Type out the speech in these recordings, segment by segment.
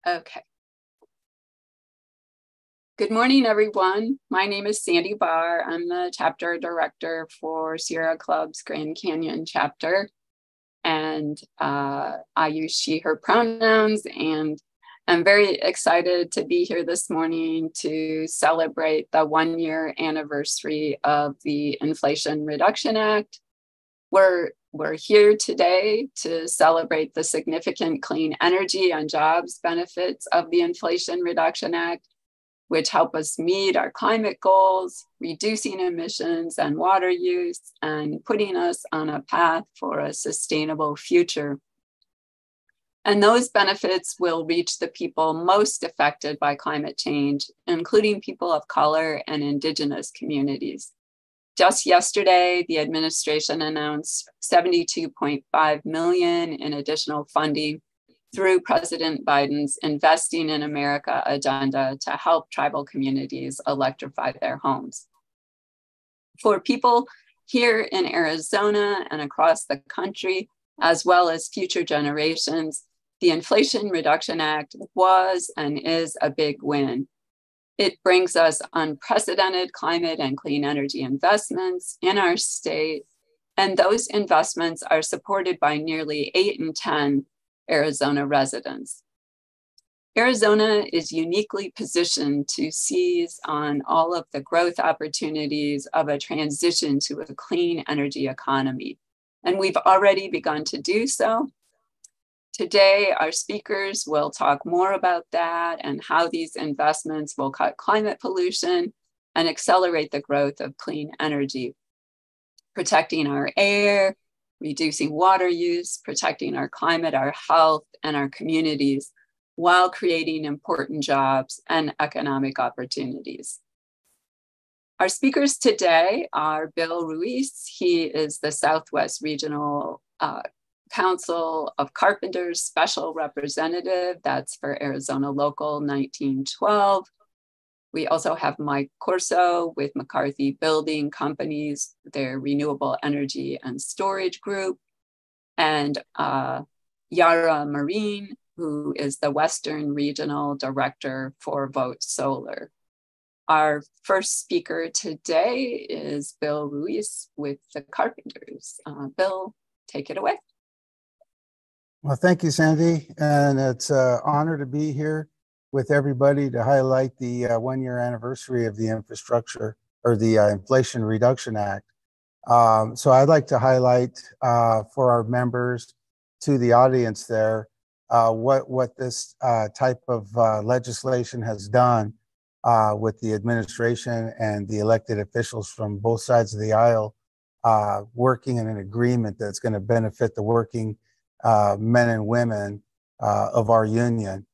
Okay. Good morning, everyone. My name is Sandy Barr. I'm the chapter director for Sierra Club's Grand Canyon chapter. And I use she, her pronouns. And I'm very excited to be here this morning to celebrate the 1-year anniversary of the Inflation Reduction Act. We're here today to celebrate the significant clean energy and jobs benefits of the Inflation Reduction Act, which help us meet our climate goals, reducing emissions and water use, and putting us on a path for a sustainable future. And those benefits will reach the people most affected by climate change, including people of color and Indigenous communities. Just yesterday, the administration announced $72.5 million in additional funding through President Biden's Investing in America agenda to help tribal communities electrify their homes. For people here in Arizona and across the country, as well as future generations, the Inflation Reduction Act was and is a big win. It brings us unprecedented climate and clean energy investments in our state, and those investments are supported by nearly 8 in 10 Arizona residents. Arizona is uniquely positioned to seize on all of the growth opportunities of a transition to a clean energy economy, and we've already begun to do so. Today, our speakers will talk more about that and how these investments will cut climate pollution and accelerate the growth of clean energy, protecting our air, reducing water use, protecting our climate, our health, and our communities, while creating important jobs and economic opportunities. Our speakers today are Bill Ruiz. He is the Southwest Regional Council of Carpenters Special Representative. That's for Arizona Local 1912. We also have Mike Corso with McCarthy Building Companies, their renewable energy and storage group, and Yara Marine, who is the Western Regional Director for Vote Solar. Our first speaker today is Bill Ruiz with the Carpenters. Bill, take it away. Well, thank you, Sandy. And it's an honor to be here with everybody to highlight the 1-year anniversary of the infrastructure or the Inflation Reduction Act. So I'd like to highlight for our members, to the audience there, what this type of legislation has done with the administration and the elected officials from both sides of the aisle working in an agreement that's going to benefit the working men and women of our union.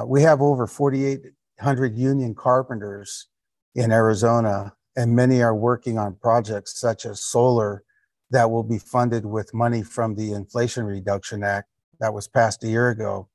We have over 4,800 union carpenters in Arizona, and many are working on projects such as solar that will be funded with money from the Inflation Reduction Act that was passed a year ago.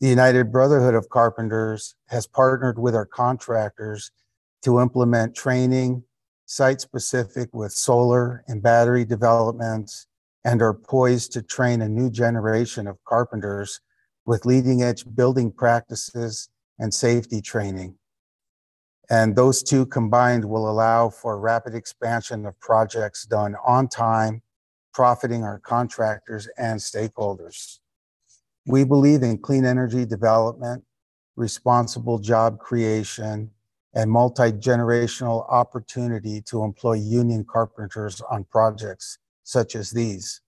The United Brotherhood of Carpenters has partnered with our contractors to implement training, site-specific with solar and battery developments, and are poised to train a new generation of carpenters with leading-edge building practices and safety training. And those two combined will allow for rapid expansion of projects done on time, profiting our contractors and stakeholders. We believe in clean energy development, responsible job creation, and multi-generational opportunity to employ union carpenters on projects such as these.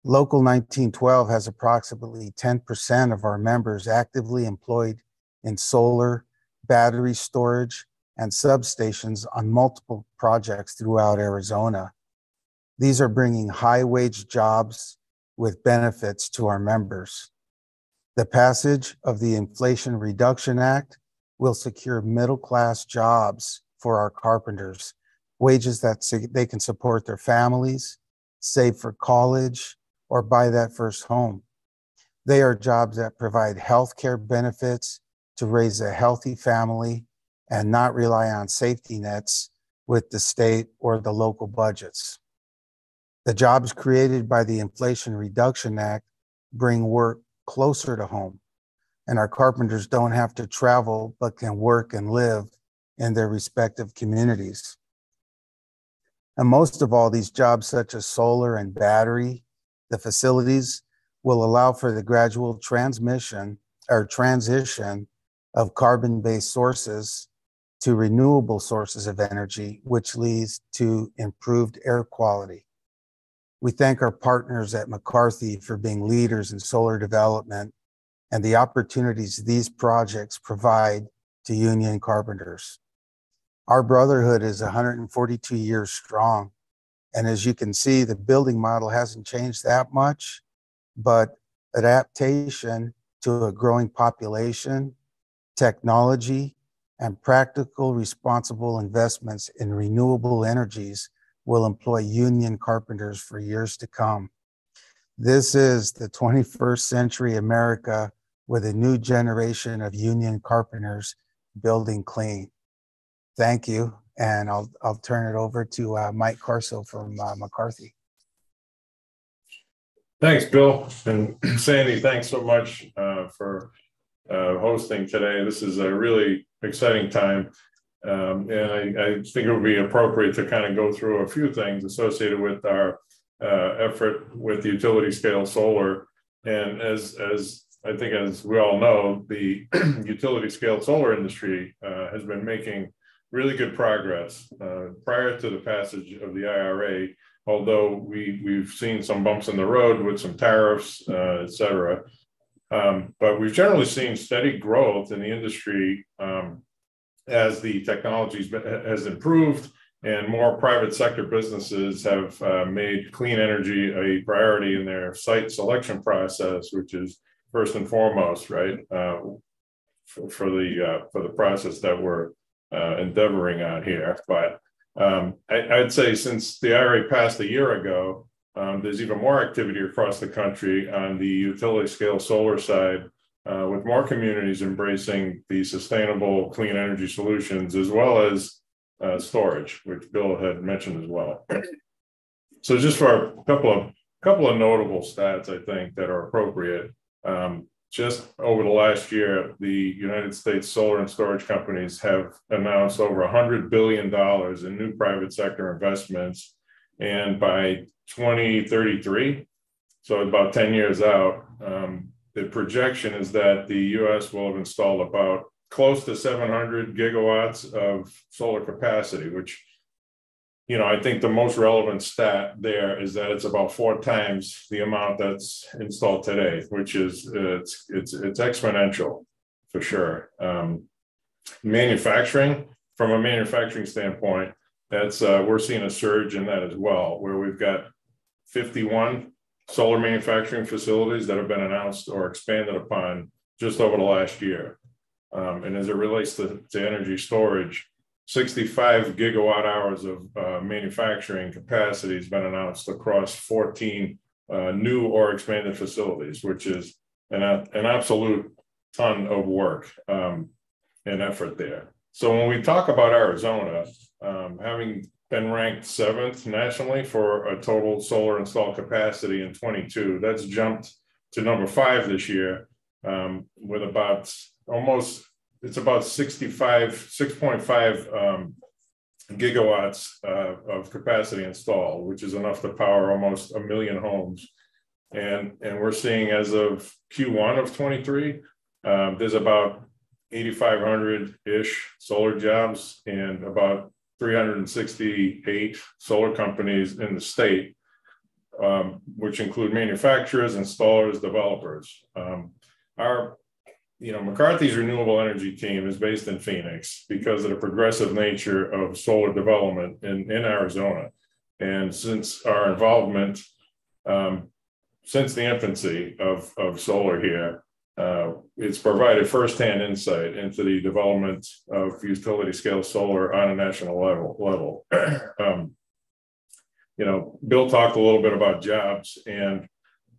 Local 1912 has approximately 10% of our members actively employed in solar, battery storage, and substations on multiple projects throughout Arizona. These are bringing high-wage jobs with benefits to our members. The passage of the Inflation Reduction Act will secure middle-class jobs for our carpenters, wages that they can support their families, save for college, or buy that first home. They are jobs that provide health care benefits to raise a healthy family and not rely on safety nets with the state or the local budgets. The jobs created by the Inflation Reduction Act bring work closer to home. and our carpenters don't have to travel but can work and live in their respective communities. And most of all, these jobs such as solar and battery, the facilities will allow for the gradual transition of carbon-based sources to renewable sources of energy, which leads to improved air quality. We thank our partners at McCarthy for being leaders in solar development and the opportunities these projects provide to union carpenters. Our brotherhood is 142 years strong. And as you can see, the building model hasn't changed that much, but adaptation to a growing population, technology, and practical, responsible investments in renewable energies will employ union carpenters for years to come. This is the 21st century America with a new generation of union carpenters building clean. Thank you, and I'll turn it over to Mike Carso from McCarthy. Thanks, Bill, and Sandy, thanks so much for hosting today. This is a really exciting time, and I think it would be appropriate to kind of go through a few things associated with our effort with utility scale solar. And as I think, as we all know, the utility scale solar industry has been making really good progress prior to the passage of the IRA, although we've seen some bumps in the road with some tariffs, et cetera. But we've generally seen steady growth in the industry as the technology has improved and more private sector businesses have made clean energy a priority in their site selection process, which is first and foremost, right, for the process that we're endeavoring on here. But I'd say since the IRA passed a year ago, there's even more activity across the country on the utility scale solar side, with more communities embracing the sustainable clean energy solutions, as well as storage, which Bill had mentioned as well. So just for a couple of notable stats, I think, that are appropriate. Just over the last year, the United States solar and storage companies have announced over $100 billion in new private sector investments. And by 2033, so about 10 years out, the projection is that the US will have installed about close to 700 gigawatts of solar capacity, which, you know, I think the most relevant stat there is that it's about 4 times the amount that's installed today, which is it's exponential for sure. Manufacturing, from a manufacturing standpoint, that's we're seeing a surge in that as well, where we've got 51 solar manufacturing facilities that have been announced or expanded upon just over the last year. And as it relates to energy storage, 65 gigawatt hours of manufacturing capacity has been announced across 14 new or expanded facilities, which is an absolute ton of work and effort there. So when we talk about Arizona, having been ranked 7th nationally for a total solar installed capacity in 22, that's jumped to number 5 this year, with about it's about 6.5 gigawatts of capacity installed, which is enough to power almost 1 million homes. And we're seeing, as of Q1 of 23, there's about 8,500-ish solar jobs and about 368 solar companies in the state, which include manufacturers, installers, developers. McCarthy's renewable energy team is based in Phoenix because of the progressive nature of solar development in Arizona. And since our involvement, since the infancy of solar here, it's provided firsthand insight into the development of utility scale solar on a national level. Bill talked a little bit about jobs, and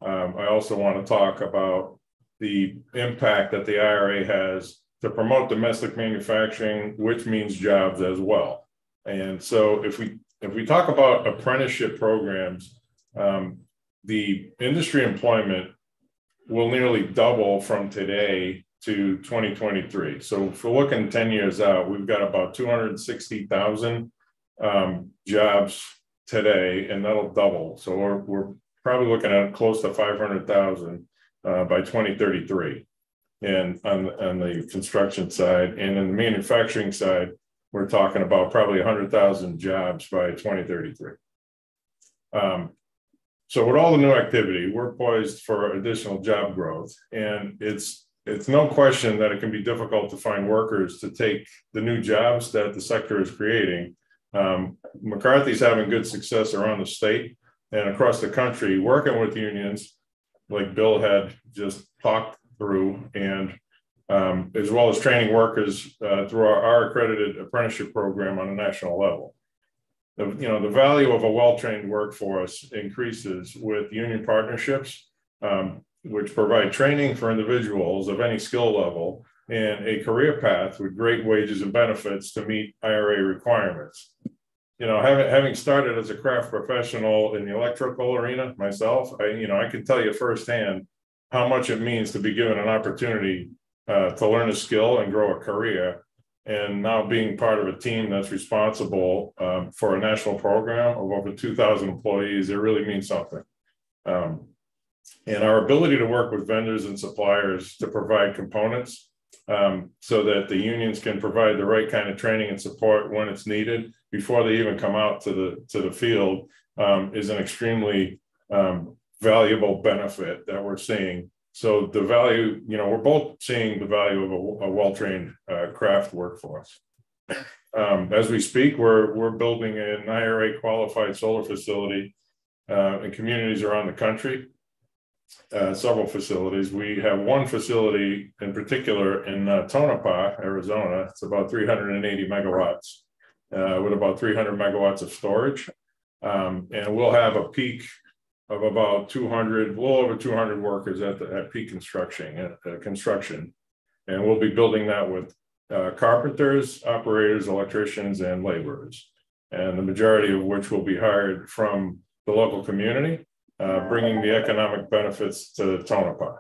I also want to talk about the impact that the IRA has to promote domestic manufacturing, which means jobs as well. And so if we talk about apprenticeship programs, the industry employment will nearly double from today to 2023. So if we're looking 10 years out, we've got about 260,000 jobs today, and that'll double. So we're probably looking at close to 500,000 by 2033. And on the construction side, and in the manufacturing side, we're talking about probably 100,000 jobs by 2033. So with all the new activity, we're poised for additional job growth, and it's no question that it can be difficult to find workers to take the new jobs that the sector is creating. McCarthy's having good success around the state and across the country, working with unions like Bill had just talked through, and as well as training workers through our accredited apprenticeship program on a national level. The value of a well-trained workforce increases with union partnerships, which provide training for individuals of any skill level and a career path with great wages and benefits to meet IRA requirements. Having started as a craft professional in the electrical arena myself, I can tell you firsthand how much it means to be given an opportunity to learn a skill and grow a career. And now being part of a team that's responsible for a national program of over 2,000 employees, it really means something. And our ability to work with vendors and suppliers to provide components so that the unions can provide the right kind of training and support when it's needed before they even come out to the field is an extremely valuable benefit that we're seeing. So the value, we're both seeing the value of a well-trained craft workforce. As we speak, we're building an IRA qualified solar facility in communities around the country, several facilities. We have one facility in particular in Tonopah, Arizona. It's about 380 megawatts with about 300 megawatts of storage. And we'll have a peak of about 200, a little over 200 workers at peak construction. And we'll be building that with carpenters, operators, electricians, and laborers. And the majority of which will be hired from the local community, bringing the economic benefits to Tonopah.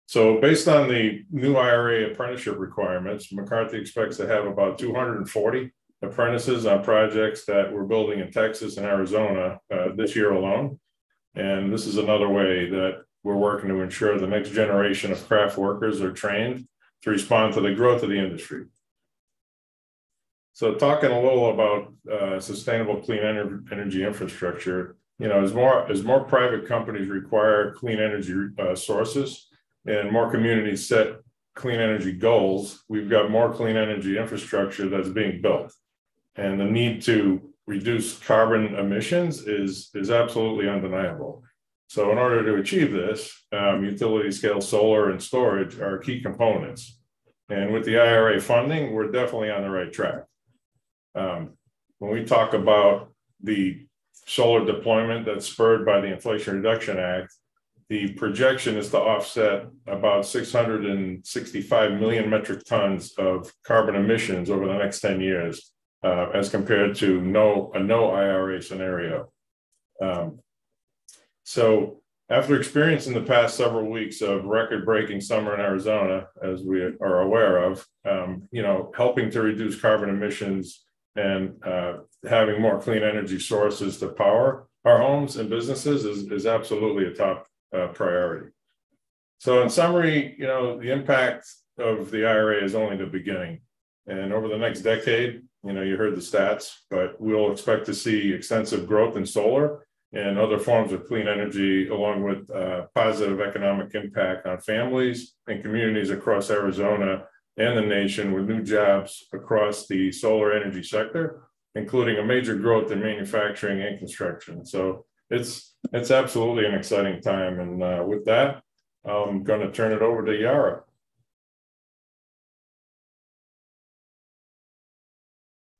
So based on the new IRA apprenticeship requirements, McCarthy expects to have about 240 apprentices on projects that we're building in Texas and Arizona this year alone. And this is another way that we're working to ensure the next generation of craft workers are trained to respond to the growth of the industry. So talking a little about sustainable clean energy infrastructure, as more private companies require clean energy sources and more communities set clean energy goals, we've got more clean energy infrastructure that's being built. And the need to reduce carbon emissions is absolutely undeniable. So in order to achieve this, utility scale solar and storage are key components. And with the IRA funding, we're definitely on the right track. When we talk about the solar deployment that's spurred by the Inflation Reduction Act, the projection is to offset about 665 million metric tons of carbon emissions over the next 10 years, as compared to a no IRA scenario. So after experiencing the past several weeks of record-breaking summer in Arizona, as we are aware of, helping to reduce carbon emissions and having more clean energy sources to power our homes and businesses is absolutely a top priority. So in summary, the impact of the IRA is only the beginning. And over the next decade, you heard the stats, but we'll expect to see extensive growth in solar and other forms of clean energy, along with positive economic impact on families and communities across Arizona and the nation, with new jobs across the solar energy sector, including a major growth in manufacturing and construction. So it's absolutely an exciting time. And with that, I'm going to turn it over to Yara.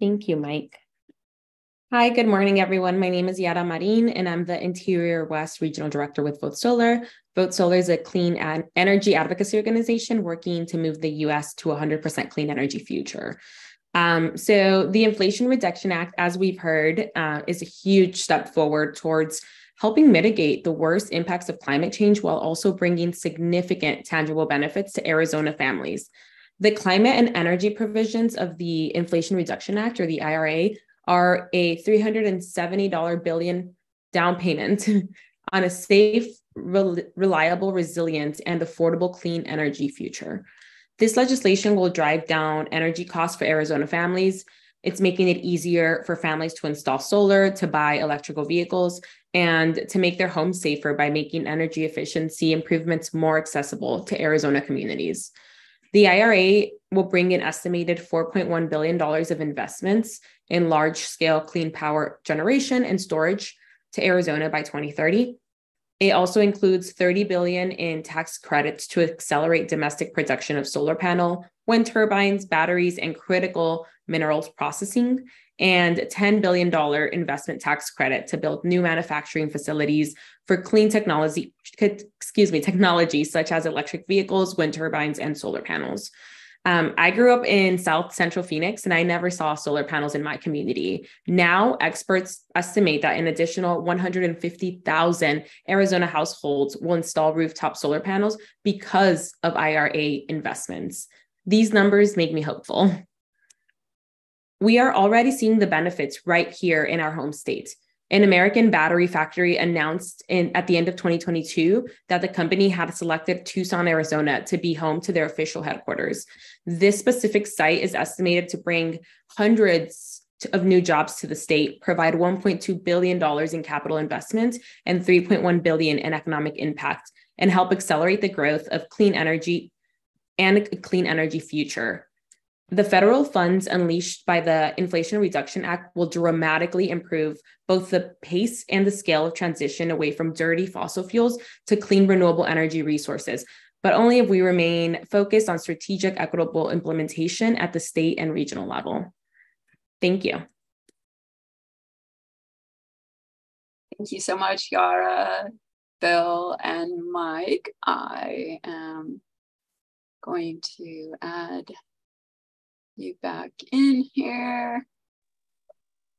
Thank you, Mike. Hi, good morning, everyone. My name is Yara Marin, and I'm the Interior West Regional Director with Vote Solar. Vote Solar is a clean energy advocacy organization working to move the U.S. to a 100% clean energy future. So the Inflation Reduction Act, as we've heard, is a huge step forward towards helping mitigate the worst impacts of climate change while also bringing significant tangible benefits to Arizona families. The climate and energy provisions of the Inflation Reduction Act, or the IRA, are a $370 billion down payment on a safe, reliable, resilient, and affordable clean energy future. This legislation will drive down energy costs for Arizona families. It's making it easier for families to install solar, to buy electrical vehicles, and to make their homes safer by making energy efficiency improvements more accessible to Arizona communities. The IRA will bring an estimated $4.1 billion of investments in large-scale clean power generation and storage to Arizona by 2030. It also includes $30 billion in tax credits to accelerate domestic production of solar panel, wind turbines, batteries, and critical minerals processing, and $10 billion investment tax credit to build new manufacturing facilities for clean technology such as electric vehicles, wind turbines, and solar panels. I grew up in South Central Phoenix, and I never saw solar panels in my community. Now, experts estimate that an additional 150,000 Arizona households will install rooftop solar panels because of IRA investments. These numbers make me hopeful. We are already seeing the benefits right here in our home state. An American battery factory announced at the end of 2022 that the company had selected Tucson, Arizona to be home to their official headquarters. This specific site is estimated to bring hundreds of new jobs to the state, provide $1.2 billion in capital investment and $3.1 billion in economic impact, and help accelerate the growth of clean energy and a clean energy future. The federal funds unleashed by the Inflation Reduction Act will dramatically improve both the pace and the scale of transition away from dirty fossil fuels to clean renewable energy resources, but only if we remain focused on strategic, equitable implementation at the state and regional level. Thank you. Thank you so much, Yara, Bill, and Mike. I am going to add you back in here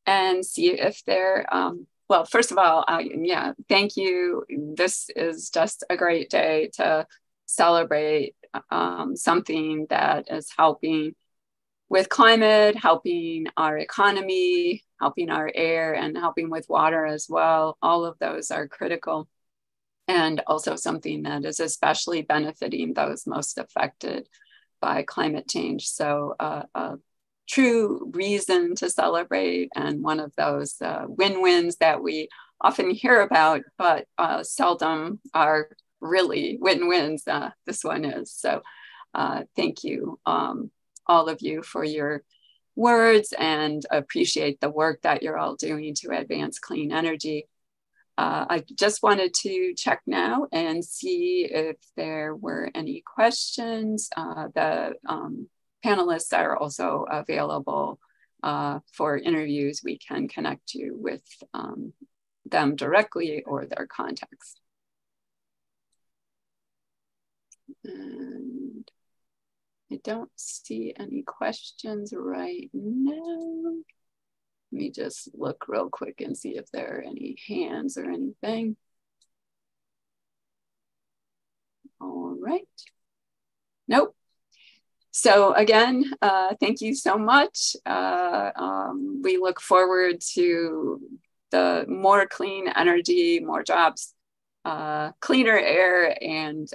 and see if they're, well, first of all, yeah, thank you. This is just a great day to celebrate something that is helping with climate, helping our economy, helping our air, and helping with water as well. All of those are critical, and also something that is especially benefiting those most affected by climate change. So a true reason to celebrate, and one of those win-wins that we often hear about, but seldom are really win-wins. This one is. So thank you, all of you, for your words, and appreciate the work that you're all doing to advance clean energy. I just wanted to check now and see if there were any questions. The panelists are also available for interviews. We can connect you with them directly or their contacts. And I don't see any questions right now. Let me just look real quick and see if there are any hands or anything. All right. Nope. So again, thank you so much. We look forward to the more clean energy, more jobs, cleaner air, and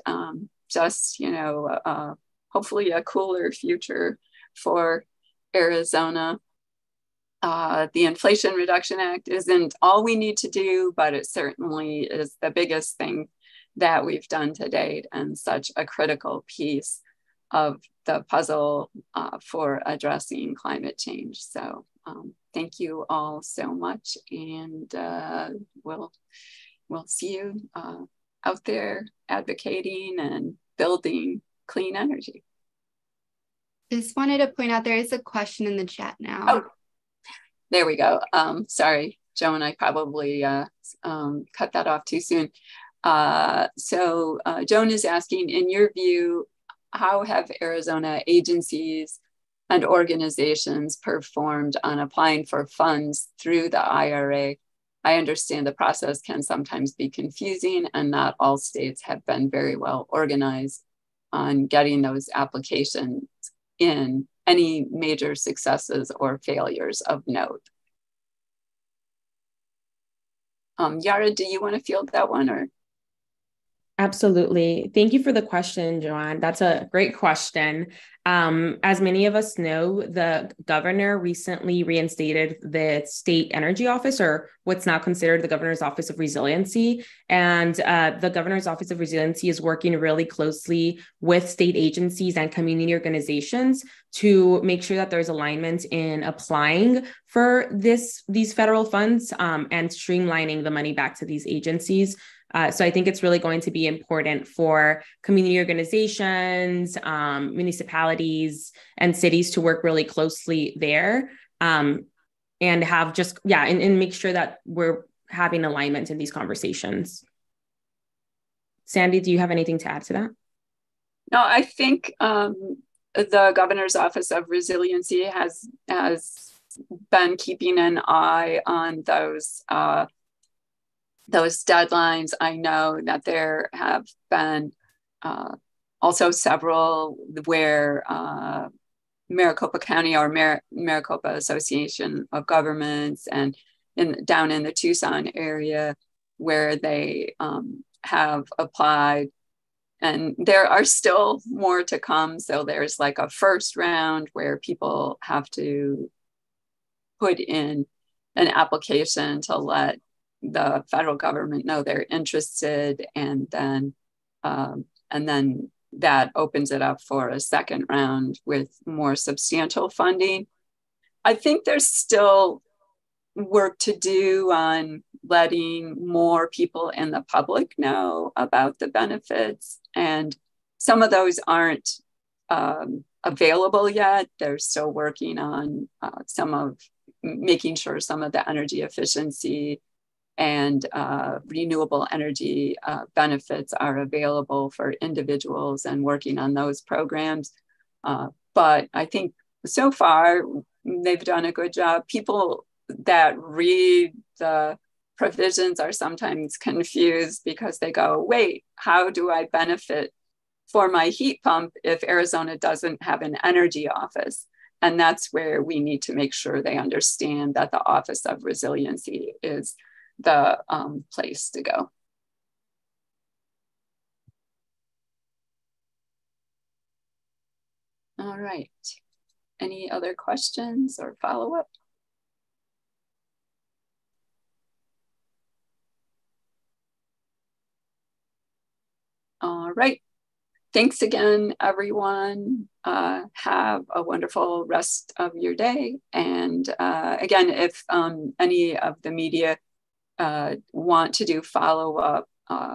just, you know, hopefully a cooler future for Arizona. The Inflation Reduction Act isn't all we need to do, but it certainly is the biggest thing that we've done to date, and such a critical piece of the puzzle for addressing climate change. So thank you all so much, and we'll see you out there advocating and building clean energy. Just wanted to point out there is a question in the chat now. Oh. There we go. Sorry, Joan, I probably cut that off too soon. So Joan is asking, in your view, how have Arizona agencies and organizations performed on applying for funds through the IRA I understand the process can sometimes be confusing, and not all states have been very well organized on getting those applications in. Any major successes or failures of note. Yara, do you want to field that one, or? Absolutely. Thank you for the question, Joanne. That's a great question. As many of us know, the governor recently reinstated the State Energy Office, or what's now considered the Governor's Office of Resiliency. And the Governor's Office of Resiliency is working really closely with state agencies and community organizations to make sure that there's alignment in applying for these federal funds and streamlining the money back to these agencies. So I think it's really going to be important for community organizations, municipalities, and cities to work really closely there and have just, and make sure that we're having alignment in these conversations. Sandy, do you have anything to add to that? No, I think the Governor's Office of Resiliency has been keeping an eye on those deadlines. I know that there have been also several where Maricopa County or Maricopa Association of Governments and down in the Tucson area where they have applied. And there are still more to come. So there's like a first round where people have to put in an application to let the federal government know they're interested, and then that opens it up for a second round with more substantial funding. I think there's still work to do on letting more people in the public know about the benefits, and some of those aren't available yet. They're still working on making sure some of the energy efficiency and renewable energy benefits are available for individuals, and working on those programs. But I think so far they've done a good job. People that read the provisions are sometimes confused because they go, wait, how do I benefit for my heat pump if Arizona doesn't have an energy office? And that's where we need to make sure they understand that the Office of Resiliency is the place to go. All right. Any other questions or follow-up? All right. Thanks again, everyone. Have a wonderful rest of your day. And again, if any of the media want to do follow-up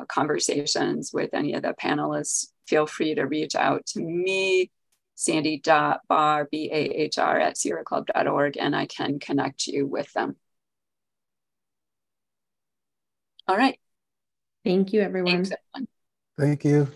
conversations with any of the panelists, feel free to reach out to me, sandy.bahr, BAHR, @sierraclub.org, and I can connect you with them. All right. Thank you, everyone. Thanks, everyone. Thank you.